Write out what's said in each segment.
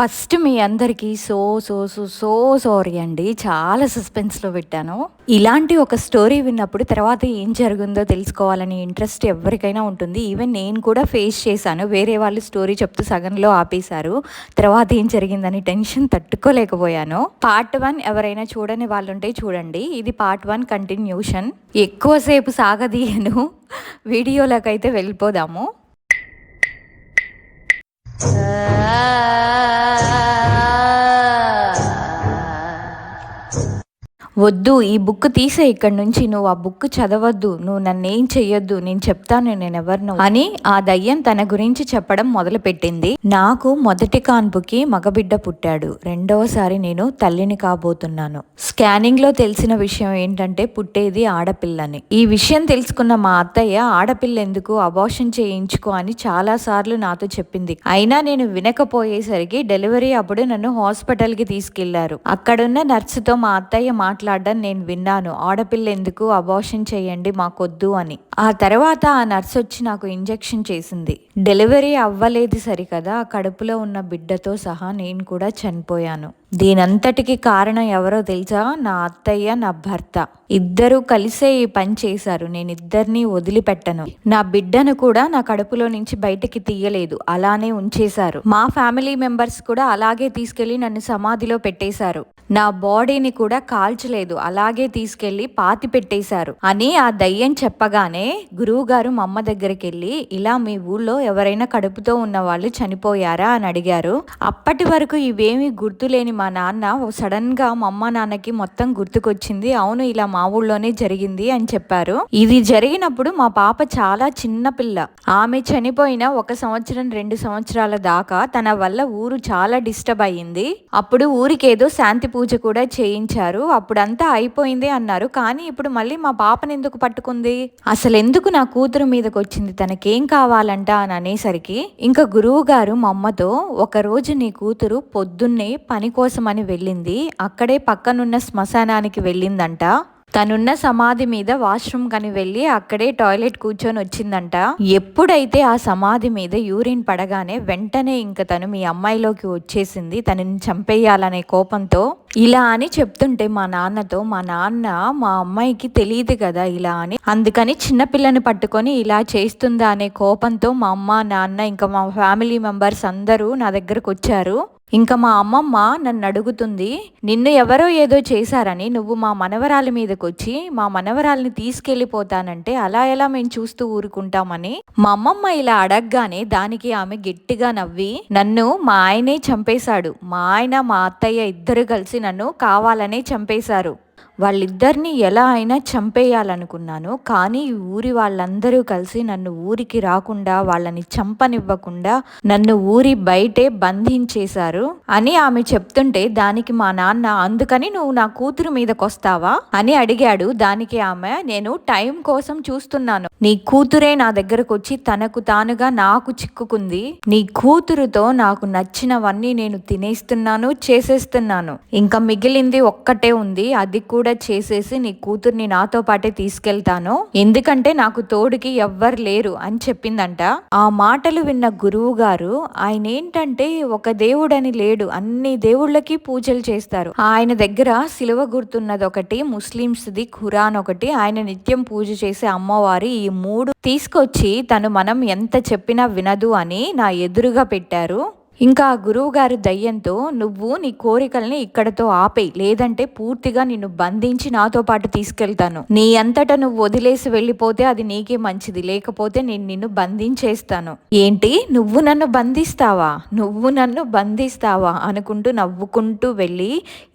First మీ అందరికీ so so so so sorry అండి. చాలా సస్పెన్స్‌లో పెట్టాను. ఇలాంటి ఒక స్టోరీ విన్నప్పుడు తర్వాత ఏం జరిగిందో తెలుసుకోవాలని ఇంట్రెస్ట్ ఎవరికైనా ఉంటుంది. ఈవెన్ నేను కూడా ఫేస్ చేశాను. వేరే వాళ్ళు స్టోరీ చెప్తూ సగంలో ఆపేశారు. తర్వాత ఏం జరిగిందని టెన్షన్ తట్టుకోలేకపోయాను. పార్ట్ 1 ఎవరైనా చూడని వాళ్ళుంటే చూడండి. ఇది పార్ట్ 1 కంటిన్యూషన్. ఎక్కువసేపు సాగదీయను. వీడియోలోకైతే వెళ్ళిపోదాము. వద్దు, ఈ బుక్ తీసే ఇక్కడి నుంచి, నువ్వు ఆ బుక్ చదవద్దు, నువ్వు నన్నేం చెయ్యొద్దు, నేను చెప్తాను నేనెవరిను అని ఆ దయ్యం తన గురించి చెప్పడం మొదలుపెట్టింది. నాకు మొదటి కాన్పుకి మగబిడ్డ పుట్టాడు, రెండవసారి నేను తల్లిని కాబోతున్నాను. స్కానింగ్ లో తెలిసిన విషయం ఏంటంటే పుట్టేది ఆడపిల్లని. ఈ విషయం తెలుసుకున్న మా అత్తయ్య ఆడపిల్ల ఎందుకు, అబార్షన్ చేయించుకో అని చాలా సార్లు నాతో చెప్పింది. అయినా నేను వినకపోయేసరికి డెలివరీ అప్పుడు నన్ను హాస్పిటల్ కి తీసుకెళ్లారు. అక్కడున్న నర్సుతో మా అత్తయ్య మాట్లాడడం నేను విన్నాను. ఆడపిల్ల ఎందుకు, అబార్షన్ చేయండి, మాకొద్దు అని. ఆ తర్వాత ఆ నర్స్ వచ్చి నాకు ఇంజెక్షన్ చేసింది. డెలివరీ అవ్వలేదు సరికదా, కడుపులో ఉన్న బిడ్డతో సహా నేను కూడా చనిపోయాను. దీనంతటికి కారణం ఎవరో తెలుసా? నా అత్తయ్య, నా భర్త ఇద్దరూ కలిసే ఈ పని చేశారు. నేను ఇద్దరిని వదిలిపెట్టను. నా బిడ్డను కూడా నా కడుపులో నుంచి బయటికి తీయలేదు, అలానే ఉంచేశారు. మా ఫ్యామిలీ మెంబర్స్ కూడా అలాగే తీసుకెళ్లి నన్ను సమాధిలో పెట్టేశారు. నా బాడీని కూడా కాల్చలేదు, అలాగే తీసుకెళ్లి పాతి పెట్టేశారు అని ఆ దయ్యం చెప్పగానే గురువు గారు మా అమ్మ దగ్గరికి వెళ్ళి, ఇలా మీ ఊళ్ళో ఎవరైనా కడుపుతో ఉన్న వాళ్ళు చనిపోయారా అని అడిగారు. అప్పటి వరకు ఇవేమీ గుర్తులేని మా నాన్న సడన్ గా మా అమ్మ నాన్నకి మొత్తం గుర్తుకొచ్చింది. అవును, ఇలా మా ఊళ్ళోనే జరిగింది అని చెప్పారు. ఇది జరిగినప్పుడు మా పాప చాలా చిన్న పిల్ల. ఆమె చనిపోయిన 1 సంవత్సరం 2 సంవత్సరాల దాకా తన వల్ల ఊరు చాలా డిస్టర్బ్ అయ్యింది. అప్పుడు ఊరికేదో శాంతి పూజ కూడా చేయించారు. అప్పుడంతా అయిపోయింది అన్నారు. కానీ ఇప్పుడు మళ్ళీ మా పాపని ఎందుకు పట్టుకుంది, అసలు ఎందుకు నా కూతురు మీదకి వచ్చింది, తనకేం కావాలంట అని అనేసరికి ఇంకా గురువు గారు మా అమ్మతో, ఒకరోజు నీ కూతురు పొద్దున్నే పని కోసమని వెళ్ళింది, అక్కడే పక్కనున్న శ్మశానానికి వెళ్ళిందంట. తనున్న సమాధి మీద వాష్రూమ్ కని వెళ్ళి అక్కడే టాయిలెట్ కూర్చొని వచ్చిందంట. ఎప్పుడైతే ఆ సమాధి మీద యూరిన్ పడగానే వెంటనే ఇంక తను మీ అమ్మాయిలోకి వచ్చేసింది, తనని చంపేయాలనే కోపంతో. ఇలా అని చెప్తుంటే మా నాన్నతో, మా నాన్న మా అమ్మాయికి తెలియదు కదా ఇలా అని, అందుకని చిన్నపిల్లని పట్టుకొని ఇలా చేస్తుందా అనే కోపంతో మా అమ్మ, నాన్న ఇంకా మా ఫ్యామిలీ మెంబర్స్ అందరూ నా దగ్గరకు వచ్చారు. ఇంకా మా అమ్మమ్మ నన్ను అడుగుతుంది, నిన్ను ఎవరో ఏదో చేశారని నువ్వు మా మనవరాలి మీదకి వచ్చి మా మనవరాలిని తీసుకెళ్లిపోతానంటే అలా ఎలా మేము చూస్తూ ఊరుకుంటామని. మా అమ్మమ్మ ఇలా అడగగానే దానికి ఆమె గట్టిగా నవ్వి, నన్ను మా ఆయనే చంపేశాడు, మా ఆయన మా అత్తయ్య ఇద్దరు కలిసి నన్ను కావాలనే చంపేశారు. వాళ్ళిద్దరిని ఎలా అయినా చంపేయాలనుకున్నాను, కానీ ఊరి వాళ్ళందరూ కలిసి నన్ను ఊరికి రాకుండా, వాళ్ళని చంపనివ్వకుండా నన్ను ఊరి బయటే బంధించేశారు అని ఆమె చెప్తుంటే దానికి మా నాన్న, అందుకని నువ్వు నా కూతురు మీదకొస్తావా అని అడిగాడు. దానికి ఆమె, నేను టైం కోసం చూస్తున్నాను, నీ కూతురే నా దగ్గరకు వచ్చి తనకు తానుగా నాకు చిక్కుకుంది, నీ కూతురుతో నాకు నచ్చినవన్నీ నేను తినేస్తున్నాను, చేసేస్తున్నాను, ఇంకా మిగిలింది ఒక్కటే ఉంది, అది కూడా చేసేసి నీ కూతుర్ని నాతో పాటే తీసుకెళ్తాను, ఎందుకంటే నాకు తోడుకి ఎవ్వరు లేరు అని చెప్పిందంట. ఆ మాటలు విన్న గురువు గారు, ఆయన ఏంటంటే ఒక దేవుడని లేడు, అన్ని దేవుళ్ళకి పూజలు చేస్తారు. ఆయన దగ్గర సిలువ గుర్తున్నది ఒకటి, ముస్లిమ్స్ది ఖురాన్ ఒకటి, ఆయన నిత్యం పూజ చేసే అమ్మవారి, ఈ 3 తీసుకొచ్చి తను మనం ఎంత చెప్పినా వినదు అని నా ఎదురుగా పెట్టారు. ఇంకా గురువు గారు దయ్యంతో, నువ్వు నీ కోరికల్ని ఇక్కడతో ఆపేయి, లేదంటే పూర్తిగా నిన్ను బంధించి నాతో పాటు తీసుకెళ్తాను, నీ అంతటా నువ్వు వదిలేసి వెళ్ళిపోతే అది నీకే మంచిది, లేకపోతే నేను నిన్ను బంధించేస్తాను. ఏంటి, నువ్వు నన్ను బంధిస్తావా, నువ్వు నన్ను బంధిస్తావా అనుకుంటూ నవ్వుకుంటూ వెళ్ళి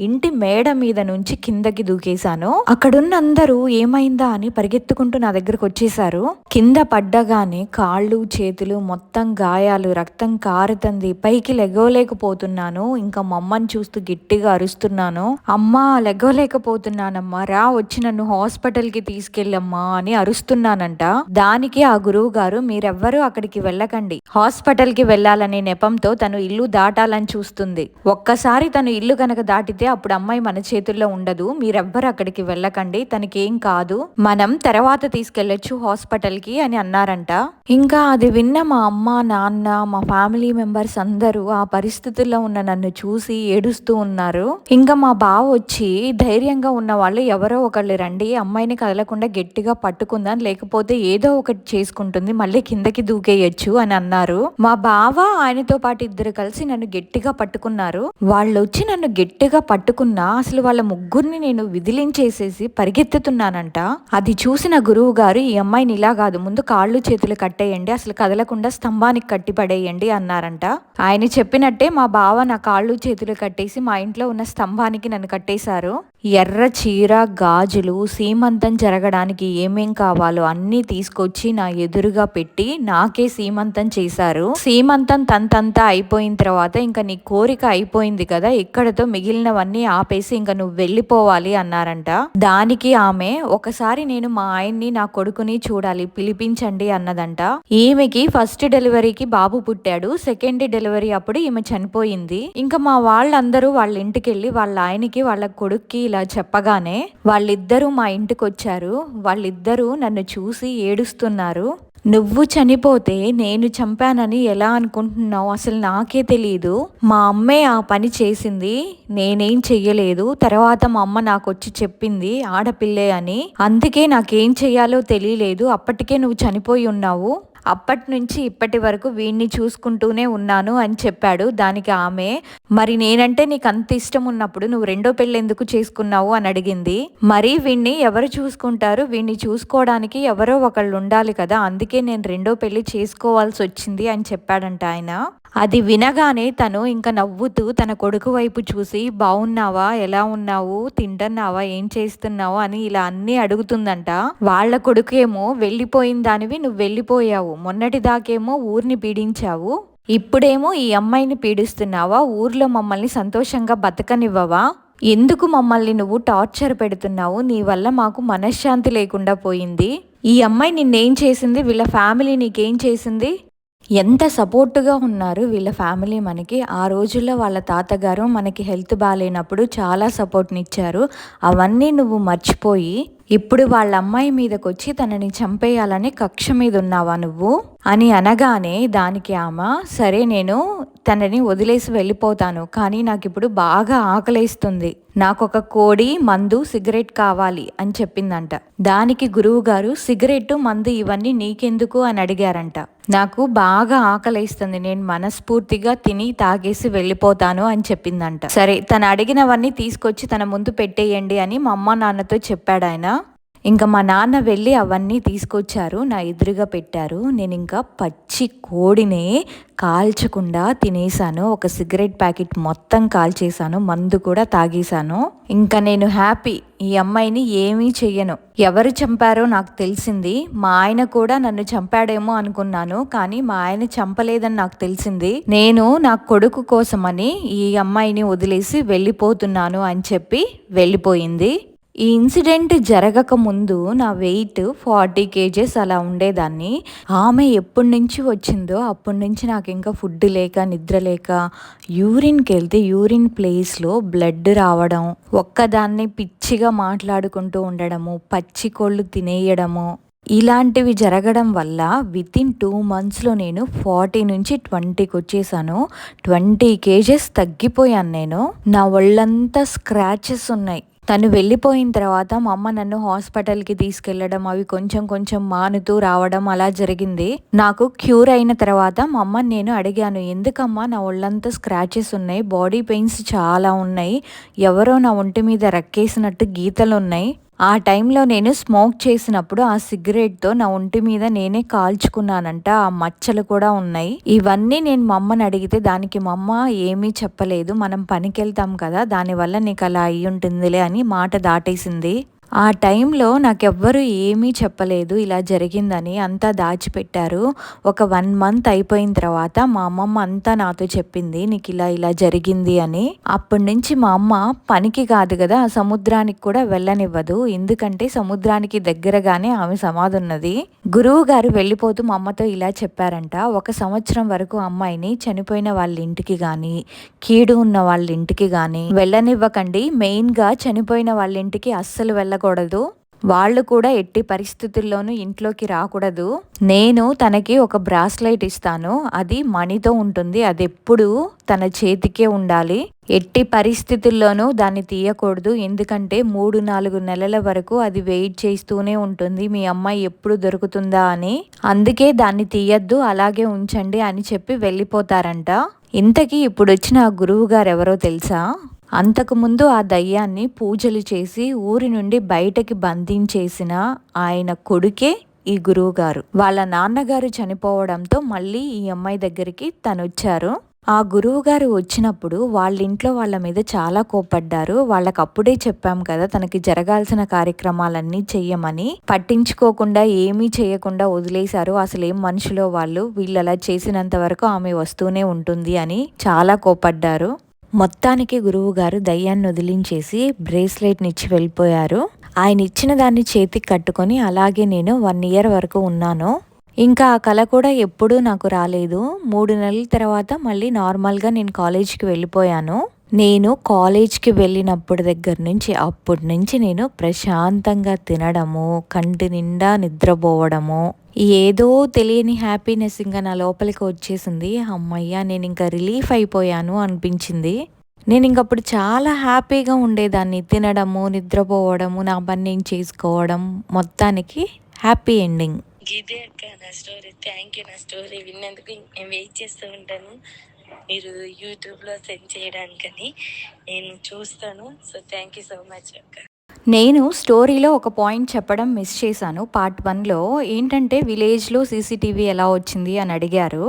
ఇంటి మేడ మీద నుంచి కిందకి దూకేశాను. అక్కడున్న అందరూ ఏమైందా అని పరిగెత్తుకుంటూ నా దగ్గరకు వచ్చేసారు. కింద పడ్డగానే కాళ్ళు చేతులు మొత్తం గాయాలు, రక్తం కారుతుంది, పైకి లెగవలేకపోతున్నాను. ఇంకా మా అమ్మని చూస్తూ గట్టిగా అరుస్తున్నాను, అమ్మా లెగవలేకపోతున్నానమ్మా, రా వచ్చి నన్ను హాస్పిటల్ కి తీసుకెళ్ళమ్మా అని అరుస్తున్నానంట. దానికి ఆ గురువు గారు, మీరెవ్వరూ అక్కడికి వెళ్ళకండి, హాస్పిటల్ కి వెళ్ళాలనే నెపంతో తను ఇల్లు దాటాలని చూస్తుంది, ఒక్కసారి తను ఇల్లు కనుక దాటితే అప్పుడు అమ్మాయి మన చేతుల్లో ఉండదు, మీరెవ్వరు అక్కడికి వెళ్ళకండి, తనకేం కాదు, మనం తర్వాత తీసుకెళ్లొచ్చు హాస్పిటల్ కి అని అన్నారంట. ఇంకా అది విన్న మా అమ్మ, నాన్న, మా ఫ్యామిలీ మెంబర్స్ అందరూ అందరూ ఆ పరిస్థితుల్లో ఉన్న నన్ను చూసి ఏడుస్తూ ఉన్నారు. ఇంకా మా బావ వచ్చి ధైర్యంగా ఉన్న వాళ్ళు ఎవరో ఒకళ్ళు రండి, అమ్మాయిని కదలకుండా గట్టిగా పట్టుకుందాం, లేకపోతే ఏదో ఒకటి చేసుకుంటుంది, మళ్ళీ కిందకి దూకేయచ్చు అని అన్నారు. మా బావ ఆయనతో పాటు ఇద్దరు కలిసి నన్ను గట్టిగా పట్టుకున్నారు. వాళ్ళు వచ్చి నన్ను గట్టిగా పట్టుకున్నా అసలు వాళ్ళ ముగ్గురిని నేను విదిలించేసేసి పరిగెత్తుతున్నానంట. అది చూసిన గురువు గారు, ఈ అమ్మాయిని ఇలా కాదు, ముందు కాళ్ళు చేతులు కట్టేయండి, అసలు కదలకుండా స్తంభానికి కట్టి పడేయండి అన్నారంట. ఆయన చెప్పినట్టే మా బావ నా కాళ్ళు చేతులు కట్టేసి మా ఇంట్లో ఉన్న స్తంభానికి నన్ను కట్టేశారు. ఎర్ర చీర, గాజులు, సీమంతం జరగడానికి ఏమేం కావాలో అన్నీ తీసుకొచ్చి నా ఎదురుగా పెట్టి నాకే సీమంతం చేశారు. సీమంతం తంతంతా అయిపోయిన తర్వాత ఇంకా నీ కోరిక అయిపోయింది కదా, ఇక్కడతో మిగిలినవన్నీ ఆపేసి ఇంకా నువ్వు వెళ్ళిపోవాలి అన్నారంట. దానికి ఆమె, ఒకసారి నేను మా ఆయన్ని నా కొడుకుని చూడాలి, పిలిపించండి అన్నదంట. ఈమెకి ఫస్ట్ డెలివరీకి బాబు పుట్టాడు, సెకండ్ డెలివరీ అప్పుడు ఈమె చనిపోయింది. ఇంకా మా వాళ్ళందరూ వాళ్ళ ఇంటికి వెళ్ళి వాళ్ళ ఆయనకి వాళ్ళ కొడుక్కి ఇలా చెప్పగానే వాళ్ళిద్దరూ మా ఇంటికి వచ్చారు. వాళ్ళిద్దరూ నన్ను చూసి ఏడుస్తున్నారు. నువ్వు చనిపోతే నేను చంపానని ఎలా అనుకుంటున్నావు, అసలు నాకే తెలియదు, మా అమ్మే ఆ పని చేసింది, నేనేం చెయ్యలేదు, తర్వాత మా అమ్మ నాకు వచ్చి చెప్పింది ఆడపిల్లే అని, అందుకే నాకేం చెయ్యాలో తెలియలేదు, అప్పటికే నువ్వు చనిపోయి ఉన్నావు, అప్పటి నుంచి ఇప్పటి వరకు వీడిని చూసుకుంటూనే ఉన్నాను అని చెప్పాడు. దానికి ఆమె, మరి నేనంటే నీకు అంత ఇష్టం ఉన్నప్పుడు నువ్వు రెండో పెళ్ళి ఎందుకు చేసుకున్నావు అని అడిగింది. మరి వీడిని ఎవరు చూసుకుంటారు, వీడిని చూసుకోవడానికి ఎవరో ఒకళ్ళు ఉండాలి కదా, అందుకే నేను రెండో పెళ్లి చేసుకోవాల్సి వచ్చింది అని చెప్పాడంట ఆయన. అది వినగానే తను ఇంకా నవ్వుతూ తన కొడుకు వైపు చూసి, బాగున్నావా, ఎలా ఉన్నావు, తింటున్నావా, ఏం చేస్తున్నావు అని ఇలా అన్నీ అడుగుతుందంట. వాళ్ళ కొడుకేమో, వెళ్ళిపోయిన దానివి నువ్వు వెళ్ళిపోయావు, మొన్నటిదాకేమో ఊరిని పీడించావు, ఇప్పుడేమో ఈ అమ్మాయిని పీడిస్తున్నావా, ఊర్లో మమ్మల్ని సంతోషంగా బతకనివ్వవా, ఎందుకు మమ్మల్ని నువ్వు టార్చర్ పెడుతున్నావు, నీ వల్ల మాకు మనశ్శాంతి లేకుండా పోయింది, ఈ అమ్మాయి నిన్నేం చేసింది, వీళ్ళ ఫ్యామిలీ నీకేం చేసింది, ఎంత సపోర్టుగా ఉన్నారు వీళ్ళ ఫ్యామిలీ మనకి. ఆ రోజుల్లో వాళ్ళ తాతగారు మనకి హెల్త్ బాగాలేనప్పుడు చాలా సపోర్ట్నిచ్చారు, అవన్నీ నువ్వు మర్చిపోయి ఇప్పుడు వాళ్ళ అమ్మాయి మీదకి వచ్చి తనని చంపేయాలని కక్ష మీద ఉన్నావా నువ్వు అని అనగానే దానికి ఆమె, సరే నేను తనని వదిలేసి వెళ్ళిపోతాను, కానీ నాకు ఇప్పుడు బాగా ఆకలేస్తుంది, నాకు ఒక కోడి, మందు, సిగరెట్ కావాలి అని చెప్పిందంట. దానికి గురువు గారు, సిగరెట్, మందు ఇవన్నీ నీకెందుకు అని అడిగారంట. నాకు బాగా ఆకలేస్తుంది, నేను మనస్ఫూర్తిగా తిని తాగేసి వెళ్ళిపోతాను అని చెప్పిందంట. సరే తను అడిగినవన్నీ తీసుకొచ్చి తన ముందు పెట్టేయండి అని మా అమ్మ నాన్నతో చెప్పాడు ఆయన. ఇంకా మా నాన్న వెళ్ళి అవన్నీ తీసుకొచ్చారు, నా ఎదురుగా పెట్టారు. నేను ఇంకా పచ్చి కోడినే కాల్చకుండా తినేసాను, ఒక సిగరెట్ ప్యాకెట్ మొత్తం కాల్చేసాను, మందు కూడా తాగేశాను. ఇంకా నేను హ్యాపీ, ఈ అమ్మాయిని ఏమీ చెయ్యను, ఎవరు చంపారో నాకు తెలిసింది, మా ఆయన కూడా నన్ను చంపాడేమో అనుకున్నాను, కానీ మా ఆయన చంపలేదని నాకు తెలిసింది, నేను నా కొడుకు కోసమని ఈ అమ్మాయిని వదిలేసి వెళ్ళిపోతున్నాను అని చెప్పి వెళ్ళిపోయింది. ఈ ఇన్సిడెంట్ జరగక ముందు నా వెయిట్ 40 kgs అలా ఉండేదాన్ని. ఆమె ఎప్పటి నుంచి వచ్చిందో అప్పటి నుంచి నాకు ఇంకా ఫుడ్ లేక, నిద్ర లేక, యూరిన్కి వెళ్తే యూరిన్ ప్లేస్లో బ్లడ్ రావడం, ఒక్కదాన్ని పిచ్చిగా మాట్లాడుకుంటూ ఉండడము, పచ్చి కోళ్ళు తినేయడము, ఇలాంటివి జరగడం వల్ల వితిన్ 2 monthsలో నేను 40 నుంచి 20కి వచ్చేసాను. 20 kgs తగ్గిపోయాను నేను. నా ఒళ్ళంతా స్క్రాచెస్ ఉన్నాయి. తను వెళ్ళిపోయిన తర్వాత మా అమ్మ నన్ను హాస్పిటల్కి తీసుకెళ్ళడం, అవి కొంచెం కొంచెం మానుతూ రావడం అలా జరిగింది. నాకు క్యూర్ అయిన తర్వాత మా అమ్మని నేను అడిగాను, ఎందుకమ్మా నా ఒళ్ళంతా స్క్రాచెస్ ఉన్నాయి, బాడీ పెయిన్స్ చాలా ఉన్నాయి, ఎవరో నా ఒంటి మీద రక్కేసినట్టు గీతలు ఉన్నాయి, ఆ టైంలో నేను స్మోక్ చేసినప్పుడు ఆ సిగరెట్తో నా ఒంటి మీద నేనే కాల్చుకున్నానంట, ఆ మచ్చలు కూడా ఉన్నాయి. ఇవన్నీ నేను మా అమ్మని అడిగితే దానికి మా అమ్మ ఏమీ చెప్పలేదు, మనం పనికి వెళ్తాం కదా, దానివల్ల నీకు అలా అయ్యి ఉంటుందిలే అని మాట దాటేసింది. ఆ టైంలో నాకెవ్వరూ ఏమీ చెప్పలేదు ఇలా జరిగిందని, అంతా దాచిపెట్టారు. ఒక 1 month అయిపోయిన తర్వాత మా అమ్మమ్మ అంతా నాతో చెప్పింది, నీకు ఇలా ఇలా జరిగింది అని. అప్పటి నుంచి మా అమ్మ పనికి కాదు కదా సముద్రానికి కూడా వెళ్ళనివ్వదు, ఎందుకంటే సముద్రానికి దగ్గరగానే ఆమె సమాధి ఉన్నది. గురువు గారు వెళ్ళిపోతూ మా అమ్మతో ఇలా చెప్పారంట, 1 సంవత్సరం వరకు అమ్మాయిని చనిపోయిన వాళ్ళ ఇంటికి కానీ, కీడు ఉన్న వాళ్ళ ఇంటికి కానీ వెళ్ళనివ్వకండి, మెయిన్గా చనిపోయిన వాళ్ళ ఇంటికి అస్సలు వెళ్ళకూడదు. వాళ్ళు కూడా ఎట్టి పరిస్థితుల్లోనూ ఇంట్లోకి రాకూడదు. నేను తనకి ఒక బ్రాస్లైట్ ఇస్తాను, అది మణితో ఉంటుంది, అది ఎప్పుడు తన చేతికే ఉండాలి. ఎట్టి పరిస్థితుల్లోనూ దాన్ని తీయకూడదు, ఎందుకంటే 3-4 నెలల వరకు అది వెయిట్ చేస్తూనే ఉంటుంది మీ అమ్మాయి ఎప్పుడు దొరుకుతుందా అని. అందుకే దాన్ని తీయద్దు, అలాగే ఉంచండి అని చెప్పి వెళ్ళిపోతారంట. ఇంతకీ ఇప్పుడు వచ్చిన ఆ గురువు గారు ఎవరో తెలుసా? అంతకుముందు ఆ దయ్యాన్ని పూజలు చేసి ఊరి నుండి బయటకి బంధించేసిన ఆయన కొడుకే ఈ గురువుగారు. వాళ్ళ నాన్నగారు చనిపోవడంతో మళ్ళీ ఈ అమ్మాయి దగ్గరికి తను వచ్చారు. ఆ గురువుగారు వచ్చినప్పుడు వాళ్ళ ఇంట్లో వాళ్ళ మీద చాలా కోపడ్డారు. వాళ్ళకి అప్పుడే చెప్పాం కదా తనకి జరగాల్సిన కార్యక్రమాలన్నీ చెయ్యమని, పట్టించుకోకుండా ఏమీ చేయకుండా వదిలేశారు. అసలు ఏం మనుషులో వాళ్ళు, వీళ్ళు అలా చేసినంత వరకు ఆమె వస్తూనే ఉంటుంది అని చాలా కోపడ్డారు. మొత్తానికి గురువుగారు దయ్యాన్ని వదిలించేసి బ్రేస్లెట్ని ఇచ్చి వెళ్ళిపోయారు. ఆయన ఇచ్చిన దాన్ని చేతికి కట్టుకొని అలాగే నేను 1 ఇయర్ వరకు ఉన్నాను. ఇంకా ఆ కళ కూడా ఎప్పుడూ నాకు రాలేదు. 3 నెలల తర్వాత మళ్ళీ నార్మల్గా నేను కాలేజీకి వెళ్ళిపోయాను. నేను కాలేజ్కి వెళ్ళినప్పుడు దగ్గర నుంచి అప్పటి నుంచి నేను ప్రశాంతంగా తినడము, కంటి నిండా నిద్రపోవడము, ఏదో తెలియని హ్యాపీనెస్ ఇంకా నా లోపలికి వచ్చేసింది. అమ్మయ్య, నేను ఇంకా రిలీఫ్ అయిపోయాను అనిపించింది. నేను ఇంకప్పుడు చాలా హ్యాపీగా ఉండేదాన్ని, తినడము, నిద్రపోవడము, నా పని నేను చేసుకోవడం, మొత్తానికి హ్యాపీ ఎండింగ్. ఇదే అక్క నా స్టోరీ. Thank you. నా స్టోరీ విన్నందుకు నేను వెయిట్ చేస్తూ ఉంటాను మీరు యూట్యూబ్లో సెండ్ చేయడానికని. నేను చూస్తాను. So thank you so much అక్క. నేను స్టోరీలో ఒక పాయింట్ చెప్పడం మిస్ చేశాను. పార్ట్ 1లో ఏంటంటే విలేజ్లో సీసీటీవీ ఎలా వచ్చింది అని అడిగారు.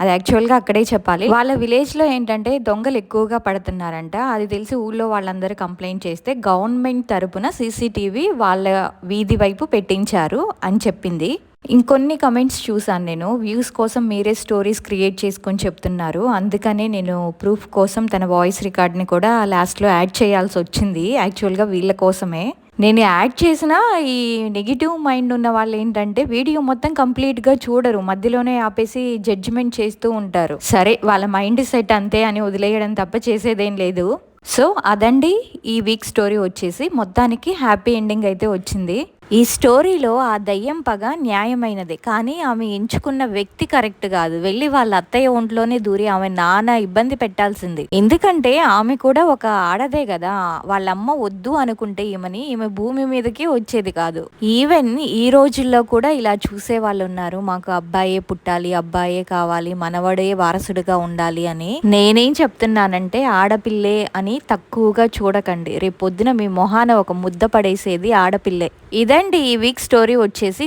అది యాక్చువల్గా అక్కడే చెప్పాలి. వాళ్ళ విలేజ్లో ఏంటంటే దొంగలు ఎక్కువగా పడుతున్నారంట. అది తెలిసి ఊళ్ళో వాళ్ళందరూ కంప్లైంట్ చేస్తే గవర్నమెంట్ తరపున సీసీటీవీ వాళ్ళ వీధి వైపు పెట్టించారు అని చెప్పింది. ఇంకొన్ని కమెంట్స్ చూసాను నేను, వ్యూస్ కోసం మీరే స్టోరీస్ క్రియేట్ చేసుకొని చెప్తున్నారు, అందుకనే నేను ప్రూఫ్ కోసం తన వాయిస్ రికార్డ్ని కూడా లాస్ట్లో యాడ్ చేయాల్సి వచ్చింది. యాక్చువల్గా వీళ్ళ కోసమే నేను యాడ్ చేసిన. ఈ నెగిటివ్ మైండ్ ఉన్న వాళ్ళు ఏంటంటే వీడియో మొత్తం కంప్లీట్గా చూడరు, మధ్యలోనే ఆపేసి జడ్జిమెంట్ చేస్తూ ఉంటారు. సరే, వాళ్ళ మైండ్ సెట్ అంతే అని వదిలేయడం తప్ప చేసేదేం లేదు. సో అదండి ఈ వీక్ స్టోరీ వచ్చేసి. మొత్తానికి హ్యాపీ ఎండింగ్ అయితే వచ్చింది. ఈ స్టోరీలో ఆ దయ్యం పగ న్యాయమైనదే, కానీ ఆమె ఎంచుకున్న వ్యక్తి కరెక్ట్ కాదు. వెళ్ళి వాళ్ళ అత్తయ్య ఒంట్లోనే దూరి ఆమె నాన్న ఇబ్బంది పెట్టాల్సింది. ఎందుకంటే ఆమె కూడా ఒక ఆడదే కదా. వాళ్ళమ్మ వద్దు అనుకుంటే ఈమె భూమి మీదకి వచ్చేది కాదు. ఈవెన్ ఈ రోజుల్లో కూడా ఇలా చూసే వాళ్ళు ఉన్నారు, మాకు అబ్బాయే పుట్టాలి, అబ్బాయే కావాలి, మనవడే వారసుడుగా ఉండాలి అని. నేనేం చెప్తున్నానంటే ఆడపిల్లే అని తక్కువగా చూడకండి. రేపు పొద్దున మీ మొహాన ఒక ముద్ద పడేసేది ఆడపిల్లే. ఇదండి ఈ వీక్ స్టోరీ వచ్చేసి.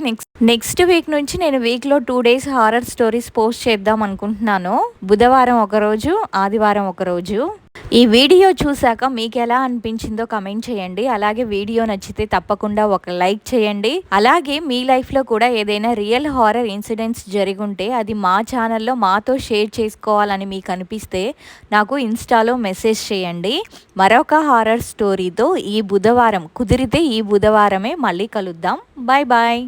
నెక్స్ట్ వీక్ నుంచి నేను వీక్లో 2 days హారర్ స్టోరీస్ పోస్ట్ చేద్దాం అనుకుంటున్నాను. బుధవారం ఒకరోజు, ఆదివారం ఒకరోజు. ఈ వీడియో చూసాక మీకు ఎలా అనిపించిందో కమెంట్ చేయండి. అలాగే వీడియో నచ్చితే తప్పకుండా ఒక లైక్ చేయండి. అలాగే మీ లైఫ్లో కూడా ఏదైనా రియల్ హారర్ ఇన్సిడెంట్స్ జరిగుంటే అది మా ఛానల్లో మాతో షేర్ చేసుకోవాలని మీకు అనిపిస్తే నాకు ఇన్స్టాలో మెసేజ్ చేయండి. మరొక హారర్ స్టోరీతో ఈ బుధవారం, కుదిరితే ఈ బుధవారమే మళ్ళీ కలుద్దాం. Bye bye.